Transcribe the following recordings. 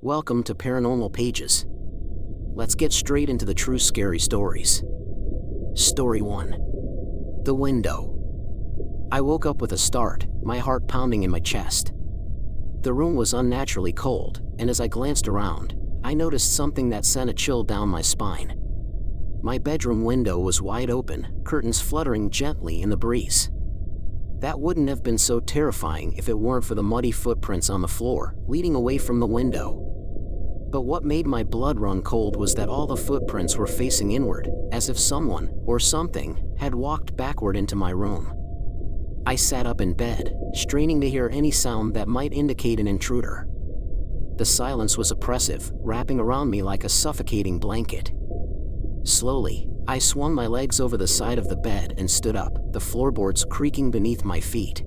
Welcome to Paranormal Pages. Let's get straight into the true scary stories. Story 1. The Window. I woke up with a start, my heart pounding in my chest. The room was unnaturally cold, and as I glanced around, I noticed something that sent a chill down my spine. My bedroom window was wide open, curtains fluttering gently in the breeze. That wouldn't have been so terrifying if it weren't for the muddy footprints on the floor, leading away from the window. But what made my blood run cold was that all the footprints were facing inward, as if someone, or something, had walked backward into my room. I sat up in bed, straining to hear any sound that might indicate an intruder. The silence was oppressive, wrapping around me like a suffocating blanket. Slowly, I swung my legs over the side of the bed and stood up, the floorboards creaking beneath my feet.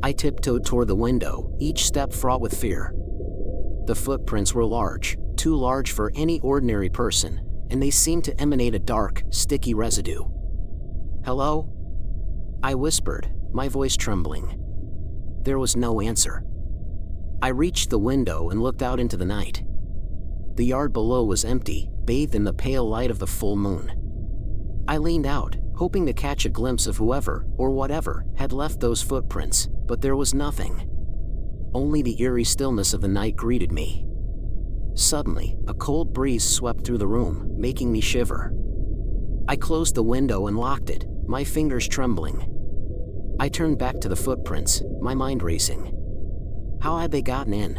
I tiptoed toward the window, each step fraught with fear. The footprints were large, too large for any ordinary person, and they seemed to emanate a dark, sticky residue. "Hello?" I whispered, my voice trembling. There was no answer. I reached the window and looked out into the night. The yard below was empty, bathed in the pale light of the full moon. I leaned out, hoping to catch a glimpse of whoever, or whatever, had left those footprints, but there was nothing. Only the eerie stillness of the night greeted me. Suddenly, a cold breeze swept through the room, making me shiver. I closed the window and locked it, my fingers trembling. I turned back to the footprints, my mind racing. How had they gotten in?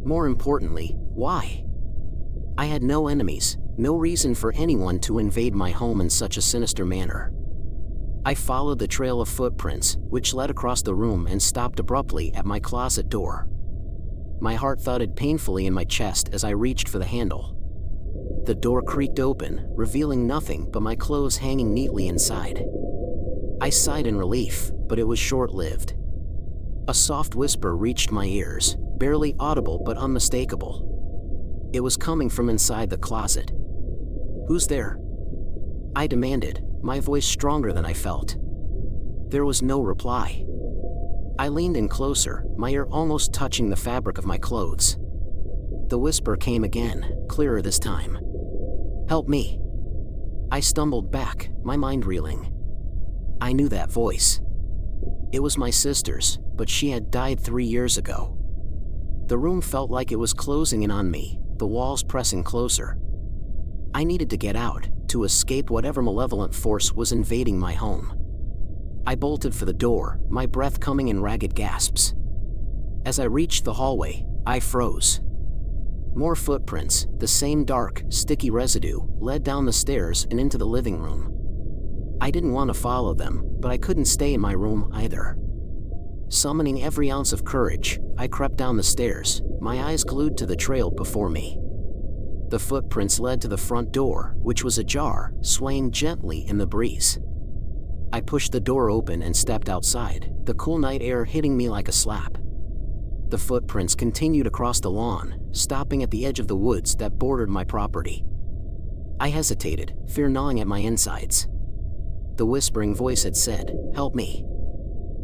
More importantly, why? I had no enemies, no reason for anyone to invade my home in such a sinister manner. I followed the trail of footprints, which led across the room and stopped abruptly at my closet door. My heart thudded painfully in my chest as I reached for the handle. The door creaked open, revealing nothing but my clothes hanging neatly inside. I sighed in relief, but it was short-lived. A soft whisper reached my ears, barely audible but unmistakable. It was coming from inside the closet. "Who's there?" I demanded, my voice stronger than I felt. There was no reply. I leaned in closer, my ear almost touching the fabric of my clothes. The whisper came again, clearer this time. "Help me." I stumbled back, my mind reeling. I knew that voice. It was my sister's, but she had died 3 years ago. The room felt like it was closing in on me, the walls pressing closer. I needed to get out, to escape whatever malevolent force was invading my home. I bolted for the door, my breath coming in ragged gasps. As I reached the hallway, I froze. More footprints, the same dark, sticky residue, led down the stairs and into the living room. I didn't want to follow them, but I couldn't stay in my room either. Summoning every ounce of courage, I crept down the stairs, my eyes glued to the trail before me. The footprints led to the front door, which was ajar, swaying gently in the breeze. I pushed the door open and stepped outside, the cool night air hitting me like a slap. The footprints continued across the lawn, stopping at the edge of the woods that bordered my property. I hesitated, fear gnawing at my insides. The whispering voice had said, "Help me."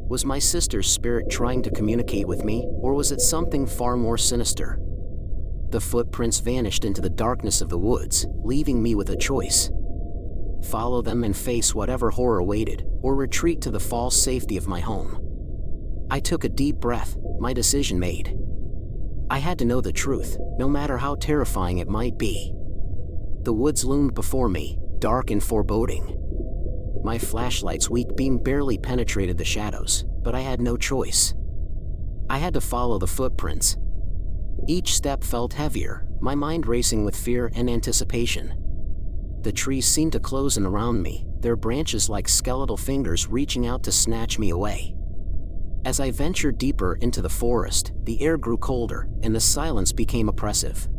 Was my sister's spirit trying to communicate with me, or was it something far more sinister? The footprints vanished into the darkness of the woods, leaving me with a choice. Follow them and face whatever horror awaited, or retreat to the false safety of my home. I took a deep breath, my decision made. I had to know the truth, no matter how terrifying it might be. The woods loomed before me, dark and foreboding. My flashlight's weak beam barely penetrated the shadows, but I had no choice. I had to follow the footprints. Each step felt heavier, my mind racing with fear and anticipation. The trees seemed to close in around me, their branches like skeletal fingers reaching out to snatch me away. As I ventured deeper into the forest, the air grew colder, and the silence became oppressive.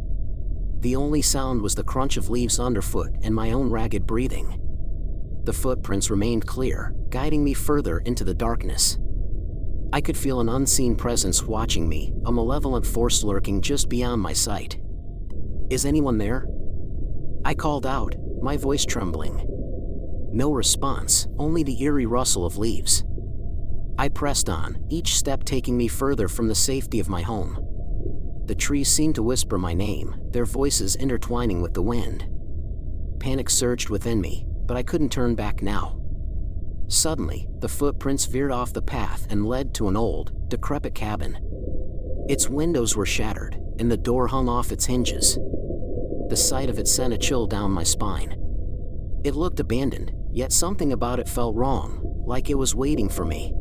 The only sound was the crunch of leaves underfoot and my own ragged breathing. The footprints remained clear, guiding me further into the darkness. I could feel an unseen presence watching me, a malevolent force lurking just beyond my sight. "Is anyone there?" I called out, my voice trembling. No response, only the eerie rustle of leaves. I pressed on, each step taking me further from the safety of my home. The trees seemed to whisper my name, their voices intertwining with the wind. Panic surged within me, but I couldn't turn back now. Suddenly, the footprints veered off the path and led to an old, decrepit cabin. Its windows were shattered, and the door hung off its hinges. The sight of it sent a chill down my spine. It looked abandoned, yet something about it felt wrong, like it was waiting for me.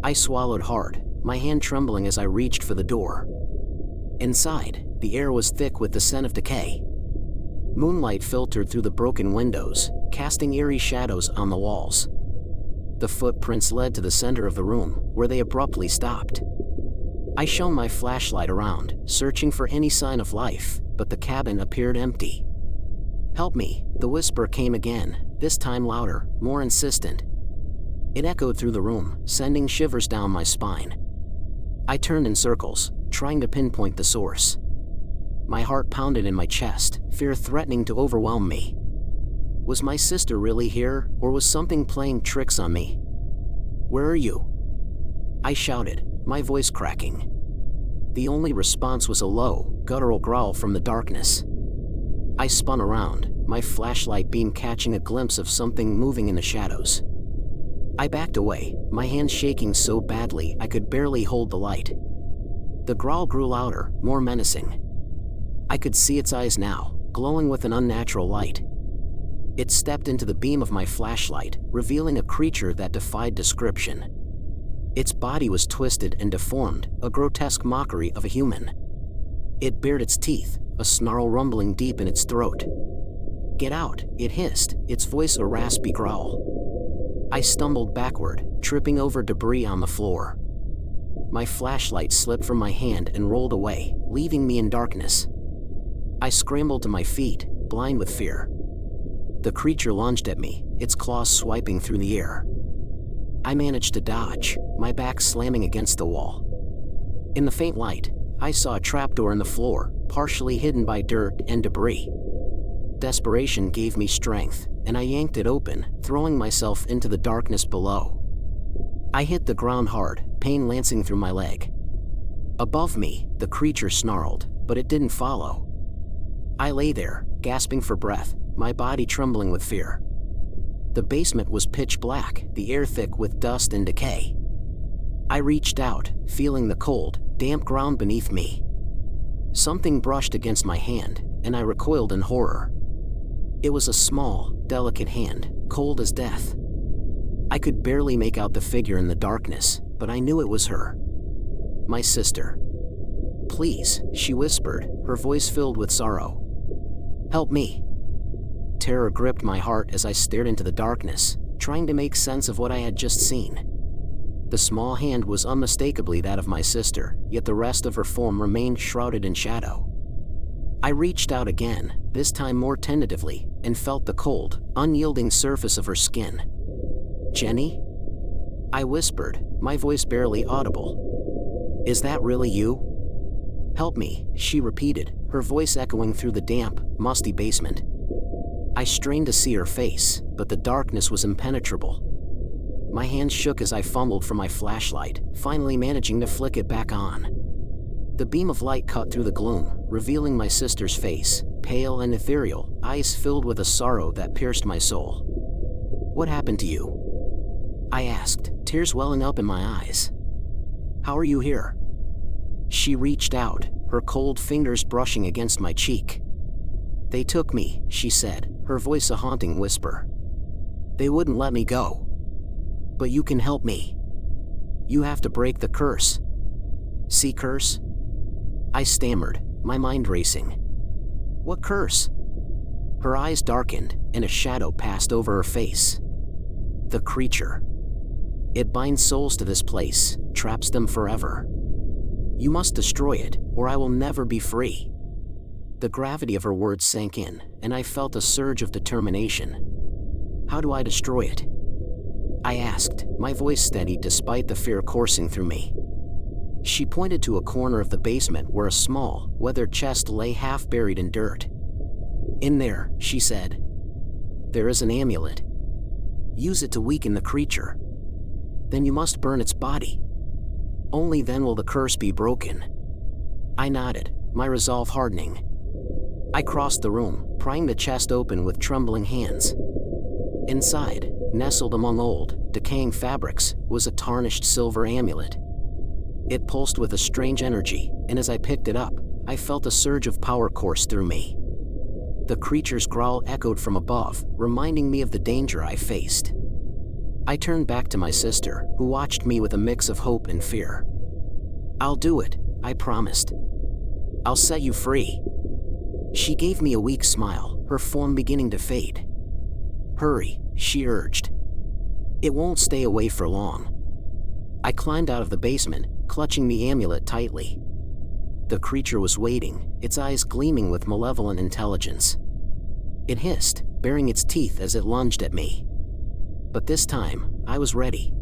I swallowed hard, my hand trembling as I reached for the door. Inside, the air was thick with the scent of decay. Moonlight filtered through the broken windows, casting eerie shadows on the walls. The footprints led to the center of the room, where they abruptly stopped. I shone my flashlight around, searching for any sign of life, but the cabin appeared empty. "Help me," the whisper came again, this time louder, more insistent. It echoed through the room, sending shivers down my spine. I turned in circles, trying to pinpoint the source. My heart pounded in my chest, fear threatening to overwhelm me. Was my sister really here, or was something playing tricks on me? "Where are you?" I shouted, my voice cracking. The only response was a low, guttural growl from the darkness. I spun around, my flashlight beam catching a glimpse of something moving in the shadows. I backed away, my hands shaking so badly I could barely hold the light. The growl grew louder, more menacing. I could see its eyes now, glowing with an unnatural light. It stepped into the beam of my flashlight, revealing a creature that defied description. Its body was twisted and deformed, a grotesque mockery of a human. It bared its teeth, a snarl rumbling deep in its throat. "Get out," it hissed, its voice a raspy growl. I stumbled backward, tripping over debris on the floor. My flashlight slipped from my hand and rolled away, leaving me in darkness. I scrambled to my feet, blind with fear. The creature lunged at me, its claws swiping through the air. I managed to dodge, my back slamming against the wall. In the faint light, I saw a trapdoor in the floor, partially hidden by dirt and debris. Desperation gave me strength, and I yanked it open, throwing myself into the darkness below. I hit the ground hard, pain lancing through my leg. Above me, the creature snarled, but it didn't follow. I lay there, gasping for breath, my body trembling with fear. The basement was pitch black, the air thick with dust and decay. I reached out, feeling the cold, damp ground beneath me. Something brushed against my hand, and I recoiled in horror. It was a small, delicate hand, cold as death. I could barely make out the figure in the darkness, but I knew it was her. My sister. "Please," she whispered, her voice filled with sorrow. "Help me." Terror gripped my heart as I stared into the darkness, trying to make sense of what I had just seen. The small hand was unmistakably that of my sister, yet the rest of her form remained shrouded in shadow. I reached out again, this time more tentatively, and felt the cold, unyielding surface of her skin. "Jenny?" I whispered, my voice barely audible. "Is that really you?" "Help me," she repeated, her voice echoing through the damp, musty basement. I strained to see her face, but the darkness was impenetrable. My hands shook as I fumbled for my flashlight, finally managing to flick it back on. The beam of light cut through the gloom, revealing my sister's face, pale and ethereal, eyes filled with a sorrow that pierced my soul. "What happened to you?" I asked, tears welling up in my eyes. "How are you here?" She reached out, her cold fingers brushing against my cheek. "They took me," she said, her voice a haunting whisper. "They wouldn't let me go. But you can help me. You have to break the curse." "See curse?" I stammered, my mind racing. "What curse?" Her eyes darkened, and a shadow passed over her face. "The creature. It binds souls to this place, traps them forever. You must destroy it, or I will never be free." The gravity of her words sank in, and I felt a surge of determination. "How do I destroy it?" I asked, my voice steady despite the fear coursing through me. She pointed to a corner of the basement where a small, weathered chest lay half buried in dirt. "In there," she said, "there is an amulet. Use it to weaken the creature. Then you must burn its body. Only then will the curse be broken." I nodded, my resolve hardening. I crossed the room, prying the chest open with trembling hands. Inside, nestled among old, decaying fabrics, was a tarnished silver amulet. It pulsed with a strange energy, and as I picked it up, I felt a surge of power course through me. The creature's growl echoed from above, reminding me of the danger I faced. I turned back to my sister, who watched me with a mix of hope and fear. "I'll do it," I promised. "I'll set you free." She gave me a weak smile, her form beginning to fade. "Hurry," she urged. "It won't stay away for long." I climbed out of the basement, clutching the amulet tightly. The creature was waiting, its eyes gleaming with malevolent intelligence. It hissed, baring its teeth as it lunged at me. But this time, I was ready.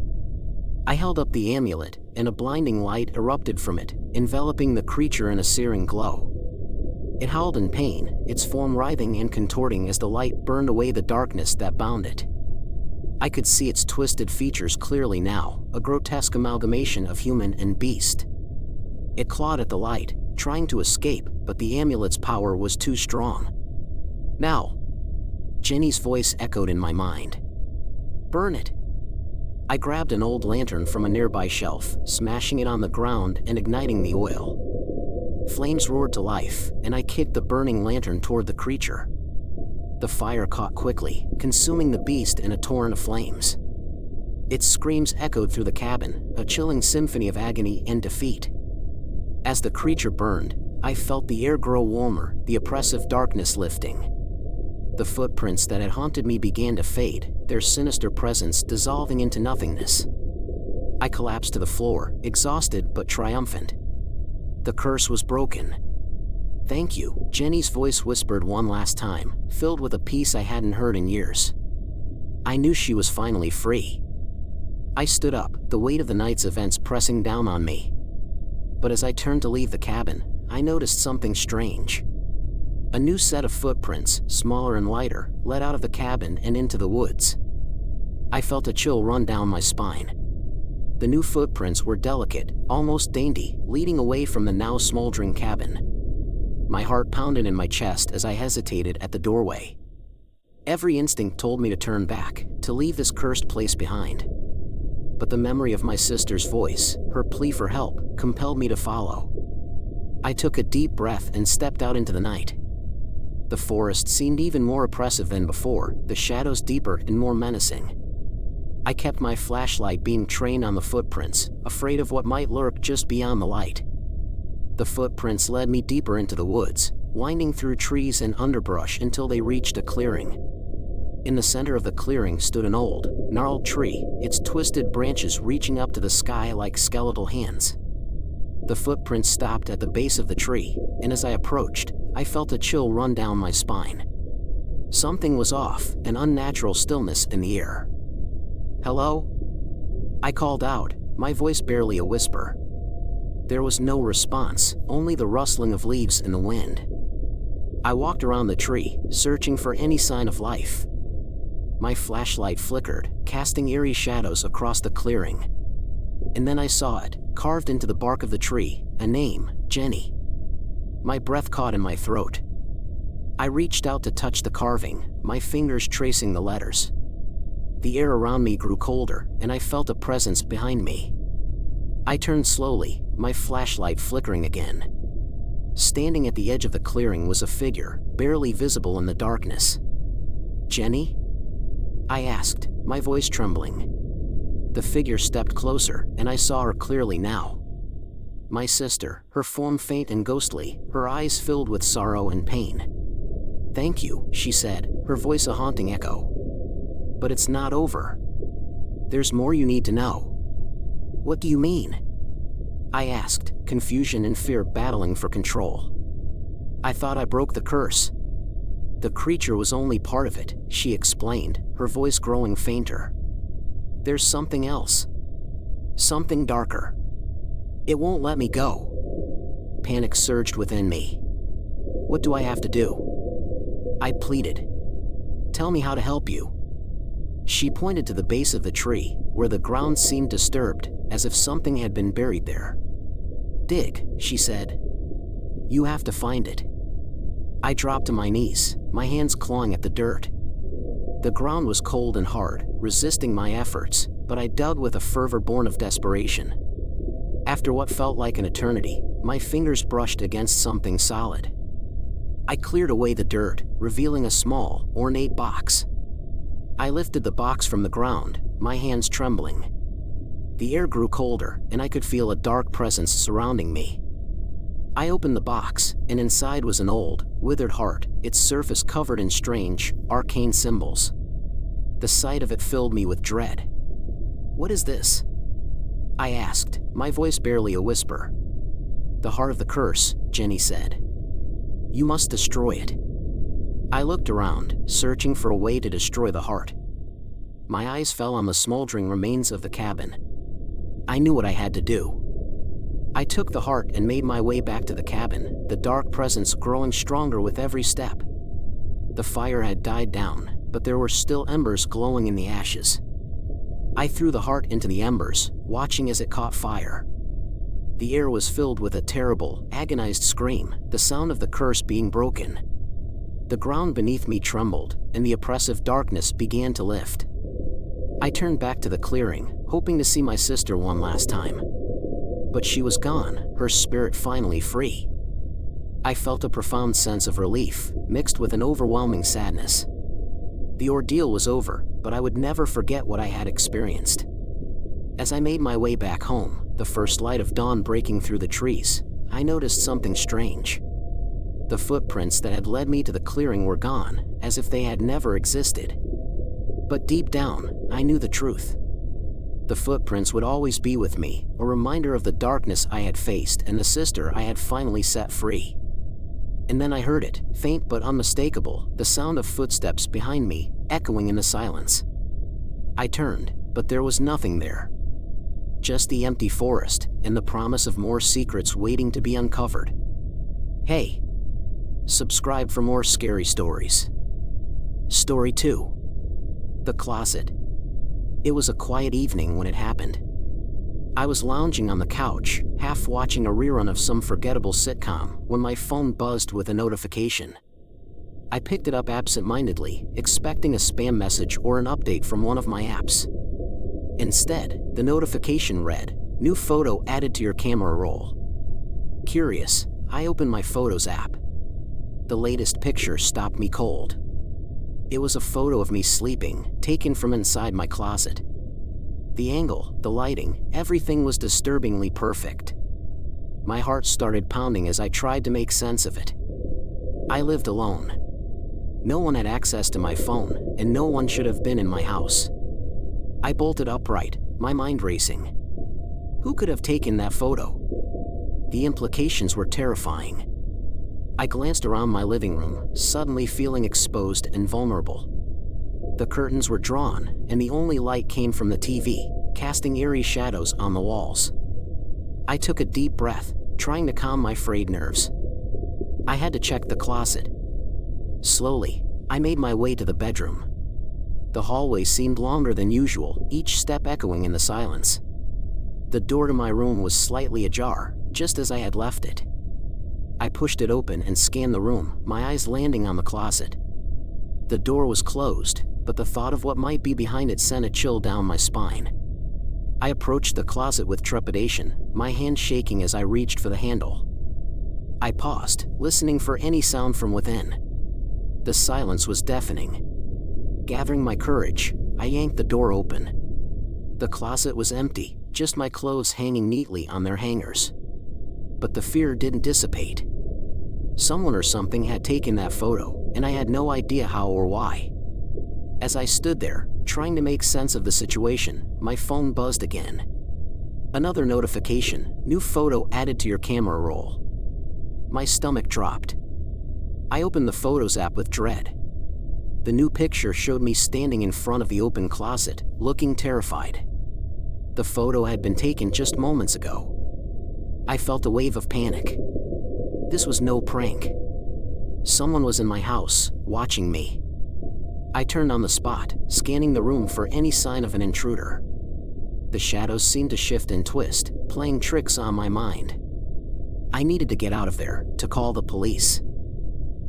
I held up the amulet, and a blinding light erupted from it, enveloping the creature in a searing glow. It howled in pain, its form writhing and contorting as the light burned away the darkness that bound it. I could see its twisted features clearly now, a grotesque amalgamation of human and beast. It clawed at the light, trying to escape, but the amulet's power was too strong. "Now!" Jenny's voice echoed in my mind. "Burn it!" I grabbed an old lantern from a nearby shelf, smashing it on the ground and igniting the oil. Flames roared to life, and I kicked the burning lantern toward the creature. The fire caught quickly, consuming the beast in a torrent of flames. Its screams echoed through the cabin, a chilling symphony of agony and defeat. As the creature burned, I felt the air grow warmer, the oppressive darkness lifting. The footprints that had haunted me began to fade, their sinister presence dissolving into nothingness. I collapsed to the floor, exhausted but triumphant. The curse was broken. "Thank you," Jenny's voice whispered one last time, filled with a peace I hadn't heard in years. I knew she was finally free. I stood up, the weight of the night's events pressing down on me. But as I turned to leave the cabin, I noticed something strange. A new set of footprints, smaller and lighter, led out of the cabin and into the woods. I felt a chill run down my spine. The new footprints were delicate, almost dainty, leading away from the now smoldering cabin. My heart pounded in my chest as I hesitated at the doorway. Every instinct told me to turn back, to leave this cursed place behind. But the memory of my sister's voice, her plea for help, compelled me to follow. I took a deep breath and stepped out into the night. The forest seemed even more oppressive than before, the shadows deeper and more menacing. I kept my flashlight beam trained on the footprints, afraid of what might lurk just beyond the light. The footprints led me deeper into the woods, winding through trees and underbrush until they reached a clearing. In the center of the clearing stood an old, gnarled tree, its twisted branches reaching up to the sky like skeletal hands. The footprints stopped at the base of the tree, and as I approached, I felt a chill run down my spine. Something was off, an unnatural stillness in the air. "Hello?" I called out, my voice barely a whisper. There was no response, only the rustling of leaves in the wind. I walked around the tree, searching for any sign of life. My flashlight flickered, casting eerie shadows across the clearing. And then I saw it, carved into the bark of the tree, a name, Jenny. My breath caught in my throat. I reached out to touch the carving, my fingers tracing the letters. The air around me grew colder, and I felt a presence behind me. I turned slowly, my flashlight flickering again. Standing at the edge of the clearing was a figure, barely visible in the darkness. "Jenny?" I asked, my voice trembling. The figure stepped closer, and I saw her clearly now. My sister, her form faint and ghostly, her eyes filled with sorrow and pain. "Thank you," she said, her voice a haunting echo. "But it's not over. There's more you need to know." "What do you mean?" I asked, confusion and fear battling for control. "I thought I broke the curse." "The creature was only part of it," she explained, her voice growing fainter. "There's something else. Something darker. It won't let me go." Panic surged within me. "What do I have to do?" I pleaded. "Tell me how to help you." She pointed to the base of the tree, where the ground seemed disturbed, as if something had been buried there. "Dig," she said. You have to find it." I dropped to my knees, my hands clawing at the dirt. The ground was cold and hard, resisting my efforts, but I dug with a fervor born of desperation. After what felt like an eternity, my fingers brushed against something solid. I cleared away the dirt, revealing a small, ornate box. I lifted the box from the ground, my hands trembling. The air grew colder, and I could feel a dark presence surrounding me. I opened the box, and inside was an old, withered heart, its surface covered in strange, arcane symbols. The sight of it filled me with dread. "What is this?" I asked, my voice barely a whisper. "The heart of the curse," Jenny said. "You must destroy it." I looked around, searching for a way to destroy the heart. My eyes fell on the smoldering remains of the cabin. I knew what I had to do. I took the heart and made my way back to the cabin, the dark presence growing stronger with every step. The fire had died down, but there were still embers glowing in the ashes. I threw the heart into the embers, watching as it caught fire. The air was filled with a terrible, agonized scream, the sound of the curse being broken. The ground beneath me trembled, and the oppressive darkness began to lift. I turned back to the clearing, hoping to see my sister one last time. But she was gone, her spirit finally free. I felt a profound sense of relief, mixed with an overwhelming sadness. The ordeal was over, but I would never forget what I had experienced. As I made my way back home, the first light of dawn breaking through the trees, I noticed something strange. The footprints that had led me to the clearing were gone, as if they had never existed. But deep down, I knew the truth. The footprints would always be with me, a reminder of the darkness I had faced and the sister I had finally set free. And then I heard it, faint but unmistakable, the sound of footsteps behind me, echoing in the silence. I turned, but there was nothing there. Just the empty forest, and the promise of more secrets waiting to be uncovered. Hey! Subscribe for more scary stories. Story 2. The Closet. It was a quiet evening when it happened. I was lounging on the couch, half watching a rerun of some forgettable sitcom, when my phone buzzed with a notification. I picked it up absent-mindedly, expecting a spam message or an update from one of my apps. Instead, the notification read, "New photo added to your camera roll." Curious, I opened my Photos app. The latest picture stopped me cold. It was a photo of me sleeping, taken from inside my closet. The angle, the lighting, everything was disturbingly perfect. My heart started pounding as I tried to make sense of it. I lived alone. No one had access to my phone, and no one should have been in my house. I bolted upright, my mind racing. Who could have taken that photo? The implications were terrifying. I glanced around my living room, suddenly feeling exposed and vulnerable. The curtains were drawn, and the only light came from the TV, casting eerie shadows on the walls. I took a deep breath, trying to calm my frayed nerves. I had to check the closet. Slowly, I made my way to the bedroom. The hallway seemed longer than usual, each step echoing in the silence. The door to my room was slightly ajar, just as I had left it. I pushed it open and scanned the room, my eyes landing on the closet. The door was closed, but the thought of what might be behind it sent a chill down my spine. I approached the closet with trepidation, my hand shaking as I reached for the handle. I paused, listening for any sound from within. The silence was deafening. Gathering my courage, I yanked the door open. The closet was empty, just my clothes hanging neatly on their hangers. But the fear didn't dissipate. Someone or something had taken that photo, and I had no idea how or why. As I stood there, trying to make sense of the situation, my phone buzzed again. Another notification, "New photo added to your camera roll." My stomach dropped. I opened the Photos app with dread. The new picture showed me standing in front of the open closet, looking terrified. The photo had been taken just moments ago. I felt a wave of panic. This was no prank. Someone was in my house, watching me. I turned on the spot, scanning the room for any sign of an intruder. The shadows seemed to shift and twist, playing tricks on my mind. I needed to get out of there, to call the police.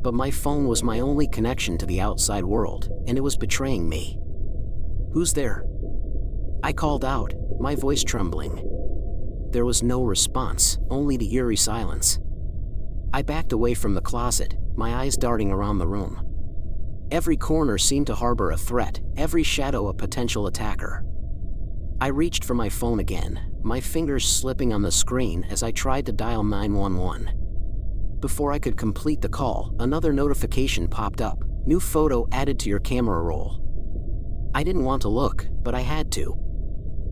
But my phone was my only connection to the outside world, and it was betraying me. "Who's there?" I called out, my voice trembling. There was no response, only the eerie silence. I backed away from the closet, my eyes darting around the room. Every corner seemed to harbor a threat, every shadow a potential attacker. I reached for my phone again, my fingers slipping on the screen as I tried to dial 911. Before I could complete the call, another notification popped up. "New photo added to your camera roll." I didn't want to look, but I had to.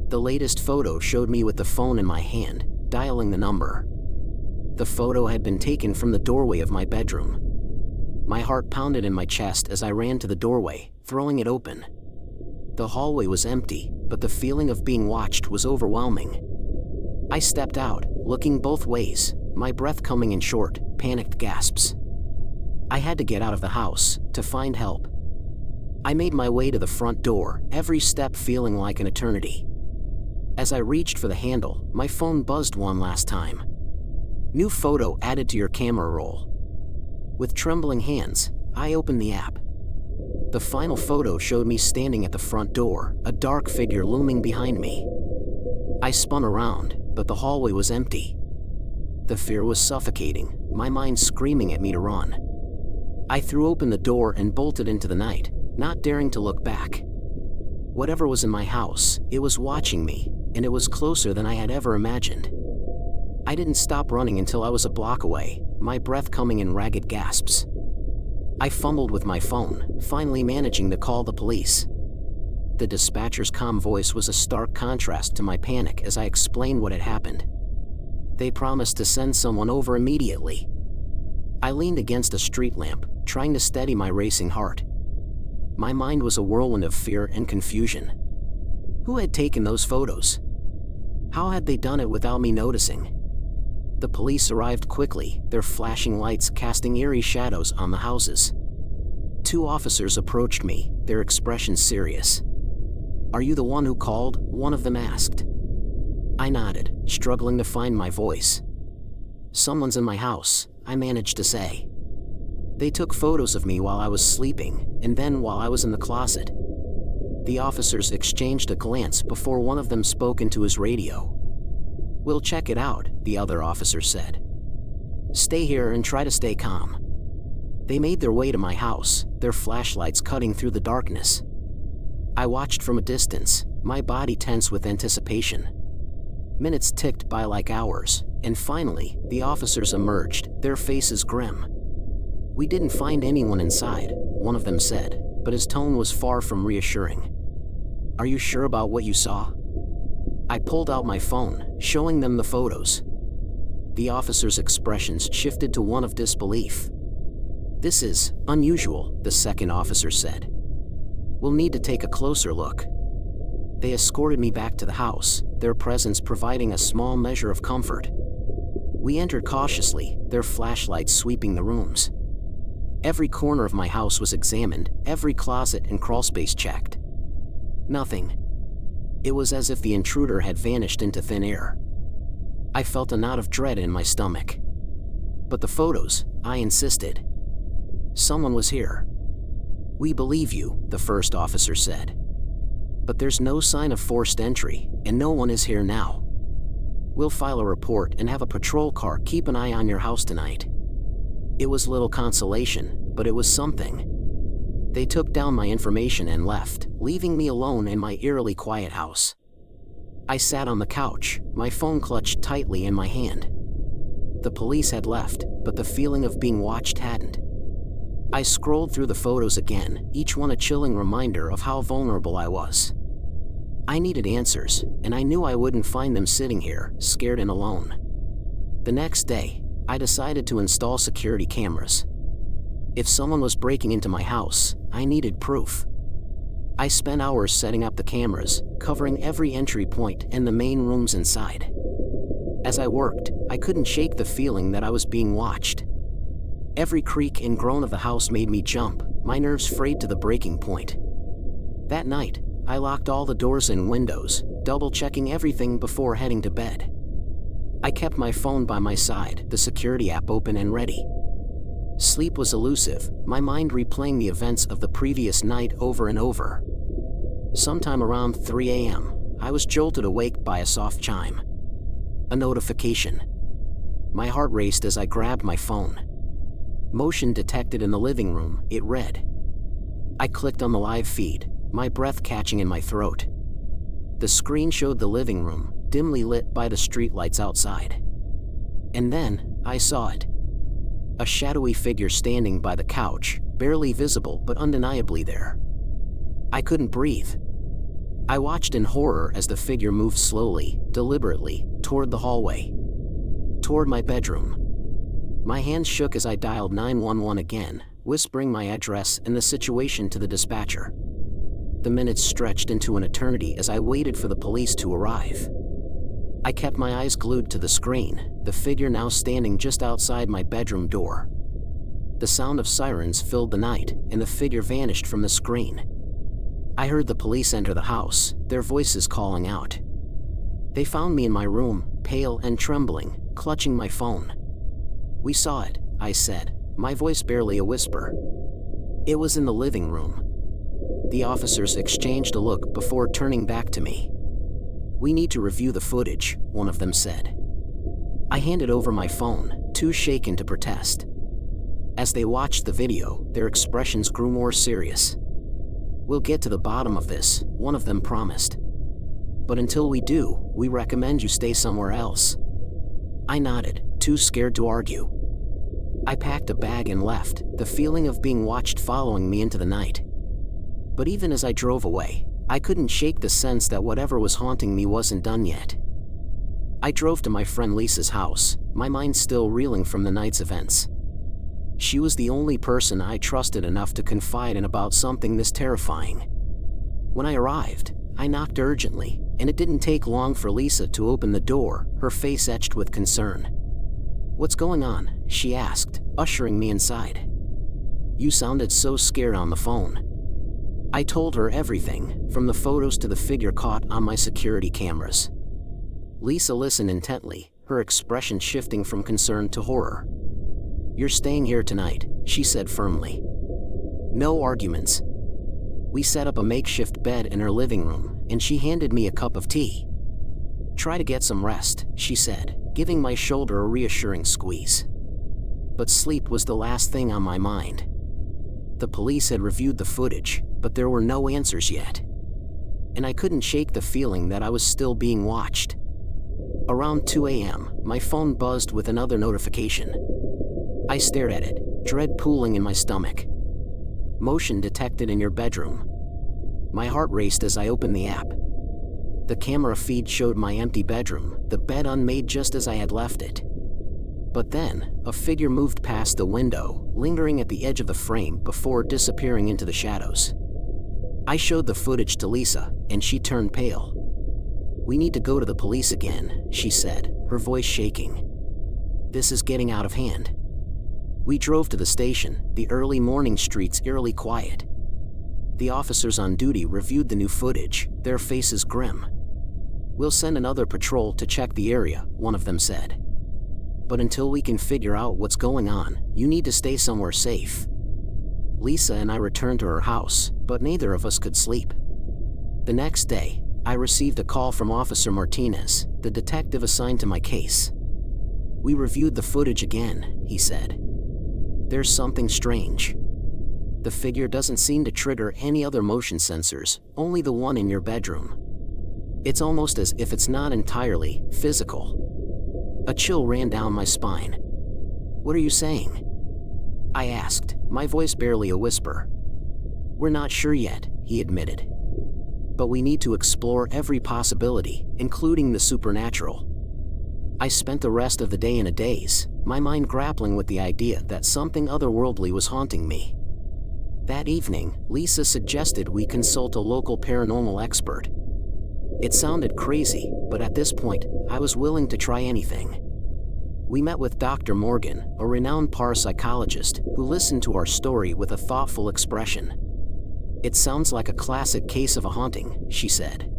The latest photo showed me with the phone in my hand, dialing the number. The photo had been taken from the doorway of my bedroom. My heart pounded in my chest as I ran to the doorway, throwing it open. The hallway was empty, but the feeling of being watched was overwhelming. I stepped out, looking both ways, my breath coming in short, panicked gasps. I had to get out of the house, to find help. I made my way to the front door, every step feeling like an eternity. As I reached for the handle, my phone buzzed one last time. "New photo added to your camera roll." With trembling hands, I opened the app. The final photo showed me standing at the front door, a dark figure looming behind me. I spun around, but the hallway was empty. The fear was suffocating, my mind screaming at me to run. I threw open the door and bolted into the night, not daring to look back. Whatever was in my house, it was watching me, and it was closer than I had ever imagined. I didn't stop running until I was a block away, my breath coming in ragged gasps. I fumbled with my phone, finally managing to call the police. The dispatcher's calm voice was a stark contrast to my panic as I explained what had happened. They promised to send someone over immediately. I leaned against a street lamp, trying to steady my racing heart. My mind was a whirlwind of fear and confusion. Who had taken those photos? How had they done it without me noticing? The police arrived quickly, their flashing lights casting eerie shadows on the houses. 2 officers approached me, their expressions serious. "Are you the one who called?" one of them asked. I nodded, struggling to find my voice. "Someone's in my house," I managed to say. "They took photos of me while I was sleeping, and then while I was in the closet." The officers exchanged a glance before one of them spoke into his radio. "We'll check it out," the other officer said. "Stay here and try to stay calm." They made their way to my house, their flashlights cutting through the darkness. I watched from a distance, my body tense with anticipation. Minutes ticked by like hours, and finally, the officers emerged, their faces grim. "We didn't find anyone inside," one of them said, but his tone was far from reassuring. "Are you sure about what you saw?" I pulled out my phone, showing them the photos. The officers' expressions shifted to one of disbelief. "This is unusual," the second officer said. "We'll need to take a closer look." They escorted me back to the house, their presence providing a small measure of comfort. We entered cautiously, their flashlights sweeping the rooms. Every corner of my house was examined, every closet and crawlspace checked. Nothing. It was as if the intruder had vanished into thin air. I felt a knot of dread in my stomach. "But the photos," I insisted. "Someone was here." "We believe you," the first officer said. "But there's no sign of forced entry, and no one is here now. We'll file a report and have a patrol car keep an eye on your house tonight." It was little consolation, but it was something. They took down my information and left, leaving me alone in my eerily quiet house. I sat on the couch, my phone clutched tightly in my hand. The police had left, but the feeling of being watched hadn't. I scrolled through the photos again, each one a chilling reminder of how vulnerable I was. I needed answers, and I knew I wouldn't find them sitting here, scared and alone. The next day, I decided to install security cameras. If someone was breaking into my house, I needed proof. I spent hours setting up the cameras, covering every entry point and the main rooms inside. As I worked, I couldn't shake the feeling that I was being watched. Every creak and groan of the house made me jump, my nerves frayed to the breaking point. That night, I locked all the doors and windows, double-checking everything before heading to bed. I kept my phone by my side, the security app open and ready. Sleep was elusive, my mind replaying the events of the previous night over and over. Sometime around 3 a.m., I was jolted awake by a soft chime. A notification. My heart raced as I grabbed my phone. Motion detected in the living room, it read. I clicked on the live feed, my breath catching in my throat. The screen showed the living room, dimly lit by the streetlights outside. And then, I saw it. A shadowy figure standing by the couch, barely visible but undeniably there. I couldn't breathe. I watched in horror as the figure moved slowly, deliberately, toward the hallway. Toward my bedroom. My hands shook as I dialed 911 again, whispering my address and the situation to the dispatcher. The minutes stretched into an eternity as I waited for the police to arrive. I kept my eyes glued to the screen, the figure now standing just outside my bedroom door. The sound of sirens filled the night, and the figure vanished from the screen. I heard the police enter the house, their voices calling out. They found me in my room, pale and trembling, clutching my phone. "We saw it," I said, my voice barely a whisper. "It was in the living room." The officers exchanged a look before turning back to me. "We need to review the footage," one of them said. I handed over my phone, too shaken to protest. As they watched the video, their expressions grew more serious. "We'll get to the bottom of this," one of them promised. "But until we do, we recommend you stay somewhere else." I nodded, too scared to argue. I packed a bag and left, the feeling of being watched following me into the night. But even as I drove away, I couldn't shake the sense that whatever was haunting me wasn't done yet. I drove to my friend Lisa's house, my mind still reeling from the night's events. She was the only person I trusted enough to confide in about something this terrifying. When I arrived, I knocked urgently, and it didn't take long for Lisa to open the door, her face etched with concern. "What's going on?" she asked, ushering me inside. "You sounded so scared on the phone." I told her everything, from the photos to the figure caught on my security cameras. Lisa listened intently, her expression shifting from concern to horror. "You're staying here tonight," she said firmly. No arguments. We set up a makeshift bed in her living room, and she handed me a cup of tea. "Try to get some rest," she said, giving my shoulder a reassuring squeeze. But sleep was the last thing on my mind. The police had reviewed the footage, but there were no answers yet. And I couldn't shake the feeling that I was still being watched. Around 2 a.m., my phone buzzed with another notification. I stared at it, dread pooling in my stomach. "Motion detected in your bedroom." My heart raced as I opened the app. The camera feed showed my empty bedroom, the bed unmade just as I had left it. But then, a figure moved past the window, lingering at the edge of the frame before disappearing into the shadows. I showed the footage to Lisa, and she turned pale. "We need to go to the police again," she said, her voice shaking. "This is getting out of hand." We drove to the station, the early morning streets eerily quiet. The officers on duty reviewed the new footage, their faces grim. "We'll send another patrol to check the area," one of them said. "But until we can figure out what's going on, you need to stay somewhere safe." Lisa and I returned to her house, but neither of us could sleep. The next day, I received a call from Officer Martinez, the detective assigned to my case. "We reviewed the footage again," he said. "There's something strange. The figure doesn't seem to trigger any other motion sensors, only the one in your bedroom. It's almost as if it's not entirely physical." A chill ran down my spine. "What are you saying?" I asked, my voice barely a whisper. "We're not sure yet," he admitted. "But we need to explore every possibility, including the supernatural." I spent the rest of the day in a daze, my mind grappling with the idea that something otherworldly was haunting me. That evening, Lisa suggested we consult a local paranormal expert. It sounded crazy, but at this point, I was willing to try anything. We met with Dr. Morgan, a renowned parapsychologist, who listened to our story with a thoughtful expression. "It sounds like a classic case of a haunting," she said.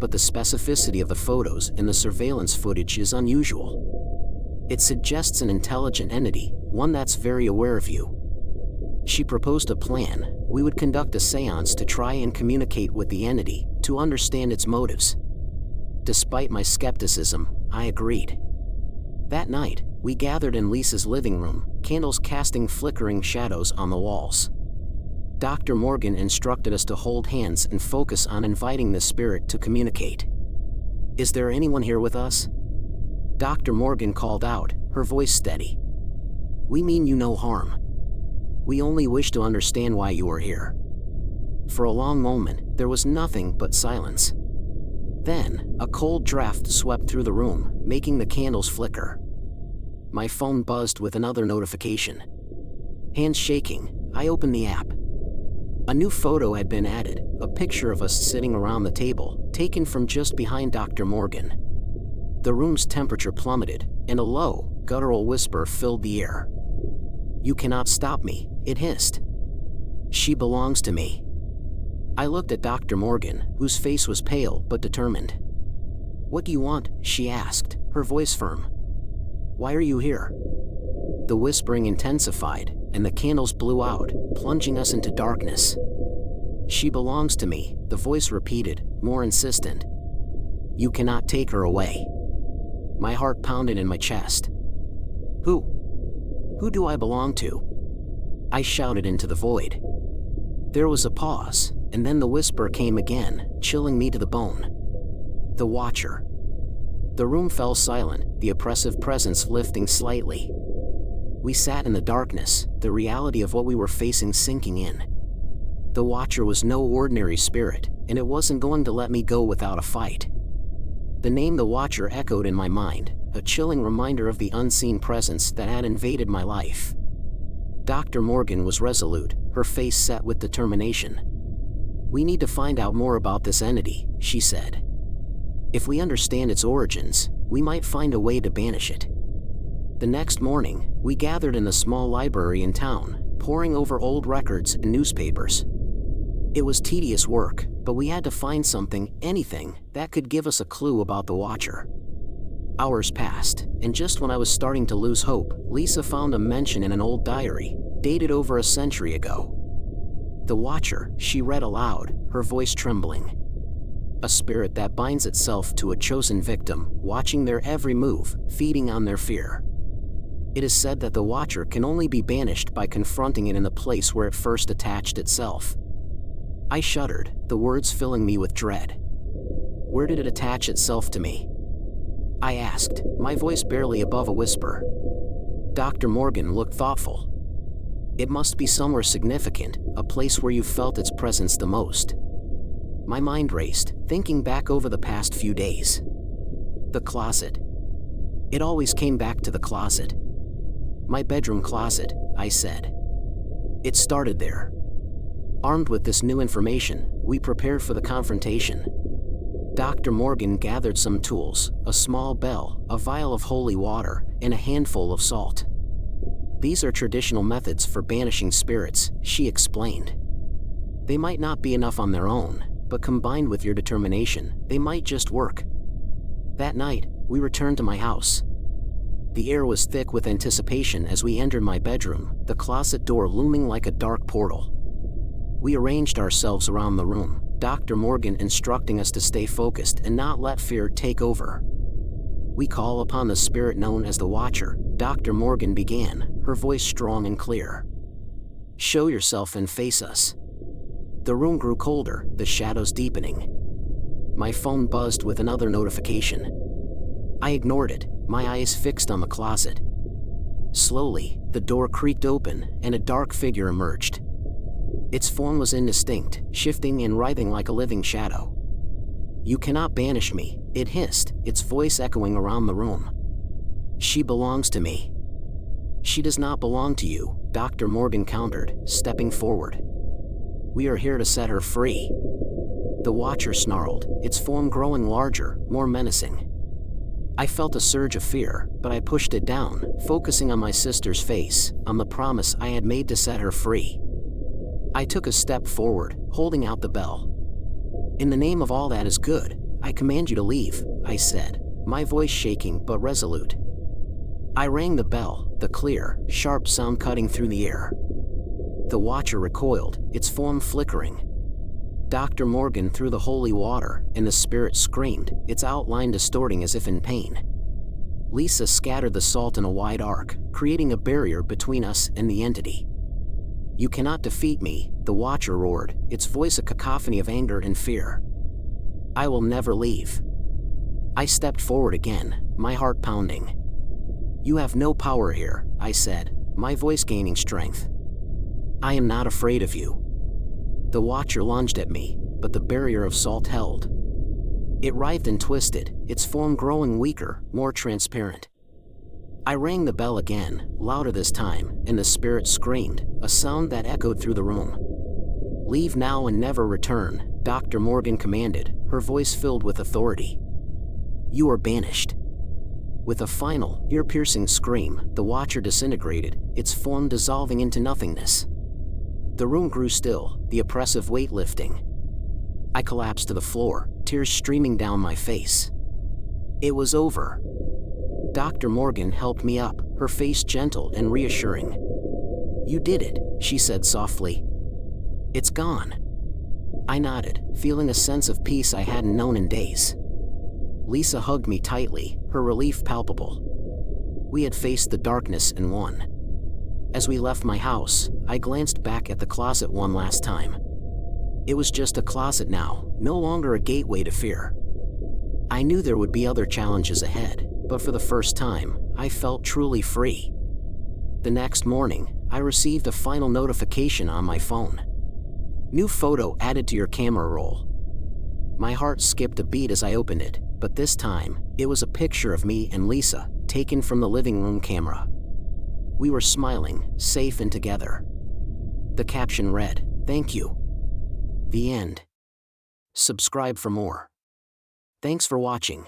but the specificity of the photos and the surveillance footage is unusual. It suggests an intelligent entity, one that's very aware of you. She proposed a plan. We would conduct a seance to try and communicate with the entity, to understand its motives. Despite my skepticism, I agreed. That night, we gathered in Lisa's living room, candles casting flickering shadows on the walls. Dr. Morgan instructed us to hold hands and focus on inviting the spirit to communicate. "Is there anyone here with us?" Dr. Morgan called out, her voice steady. "We mean you no harm. We only wish to understand why you are here." For a long moment, there was nothing but silence. Then, a cold draft swept through the room, making the candles flicker. My phone buzzed with another notification. Hands shaking, I opened the app. A new photo had been added, a picture of us sitting around the table, taken from just behind Dr. Morgan. The room's temperature plummeted, and a low, guttural whisper filled the air. "You cannot stop me," it hissed. "She belongs to me." I looked at Dr. Morgan, whose face was pale but determined. "What do you want?" she asked, her voice firm. "Why are you here?" The whispering intensified, and the candles blew out, plunging us into darkness. "She belongs to me," the voice repeated, more insistent. "You cannot take her away." My heart pounded in my chest. Who do I belong to?" I shouted into the void. There was a pause, and then the whisper came again, chilling me to the bone. "The Watcher." The room fell silent, the oppressive presence lifting slightly. We sat in the darkness, the reality of what we were facing sinking in. The Watcher was no ordinary spirit, and it wasn't going to let me go without a fight. The name The Watcher echoed in my mind, a chilling reminder of the unseen presence that had invaded my life. Dr. Morgan was resolute, her face set with determination. "We need to find out more about this entity," she said. "If we understand its origins, we might find a way to banish it." The next morning, we gathered in the small library in town, poring over old records and newspapers. It was tedious work, but we had to find something, anything, that could give us a clue about the Watcher. Hours passed, and just when I was starting to lose hope, Lisa found a mention in an old diary, dated over a century ago. "The Watcher," she read aloud, her voice trembling. "A spirit that binds itself to a chosen victim, watching their every move, feeding on their fear. It is said that the Watcher can only be banished by confronting it in the place where it first attached itself." I shuddered, the words filling me with dread. "Where did it attach itself to me?" I asked, my voice barely above a whisper. Dr. Morgan looked thoughtful. "It must be somewhere significant, a place where you felt its presence the most." My mind raced, thinking back over the past few days. The closet. It always came back to the closet. "My bedroom closet," I said. It started there. Armed with this new information, we prepared for the confrontation. Dr. Morgan gathered some tools, a small bell, a vial of holy water, and a handful of salt. "These are traditional methods for banishing spirits," she explained. "They might not be enough on their own, but combined with your determination, they might just work." That night, we returned to my house. The air was thick with anticipation as we entered my bedroom, the closet door looming like a dark portal. We arranged ourselves around the room, Dr. Morgan instructing us to stay focused and not let fear take over. "We call upon the spirit known as the Watcher," Dr. Morgan began, her voice strong and clear. "Show yourself and face us." The room grew colder, the shadows deepening. My phone buzzed with another notification. I ignored it, my eyes fixed on the closet. Slowly, the door creaked open, and a dark figure emerged. Its form was indistinct, shifting and writhing like a living shadow. "You cannot banish me," it hissed, its voice echoing around the room. "She belongs to me." "She does not belong to you," Dr. Morgan countered, stepping forward. "We are here to set her free." The Watcher snarled, its form growing larger, more menacing. I felt a surge of fear, but I pushed it down, focusing on my sister's face, on the promise I had made to set her free. I took a step forward, holding out the bell. "In the name of all that is good," I command you to leave, I said, my voice shaking but resolute. I rang the bell, the clear, sharp sound cutting through the air. The watcher recoiled, its form flickering. Dr. Morgan threw the holy water, and the spirit screamed, its outline distorting as if in pain. Lisa scattered the salt in a wide arc, creating a barrier between us and the entity. You cannot defeat me, the watcher roared, its voice a cacophony of anger and fear. I will never leave. I stepped forward again, my heart pounding. You have no power here, I said, my voice gaining strength. I am not afraid of you. The watcher lunged at me, but the barrier of salt held. It writhed and twisted, its form growing weaker, more transparent. I rang the bell again, louder this time, and the spirit screamed, a sound that echoed through the room. Leave now and never return, Dr. Morgan commanded, her voice filled with authority. You are banished. With a final, ear-piercing scream, the watcher disintegrated, its form dissolving into nothingness. The room grew still, the oppressive weight lifting. I collapsed to the floor, tears streaming down my face. It was over. Dr. Morgan helped me up, her face gentle and reassuring. You did it, she said softly. It's gone. I nodded, feeling a sense of peace I hadn't known in days. Lisa hugged me tightly, her relief palpable. We had faced the darkness and won. As we left my house, I glanced back at the closet one last time. It was just a closet now, no longer a gateway to fear. I knew there would be other challenges ahead, but for the first time, I felt truly free. The next morning, I received a final notification on my phone. New photo added to your camera roll. My heart skipped a beat as I opened it, but this time, it was a picture of me and Lisa, taken from the living room camera. We were smiling, safe and together. The caption read, "Thank you." The end. Subscribe for more. Thanks for watching.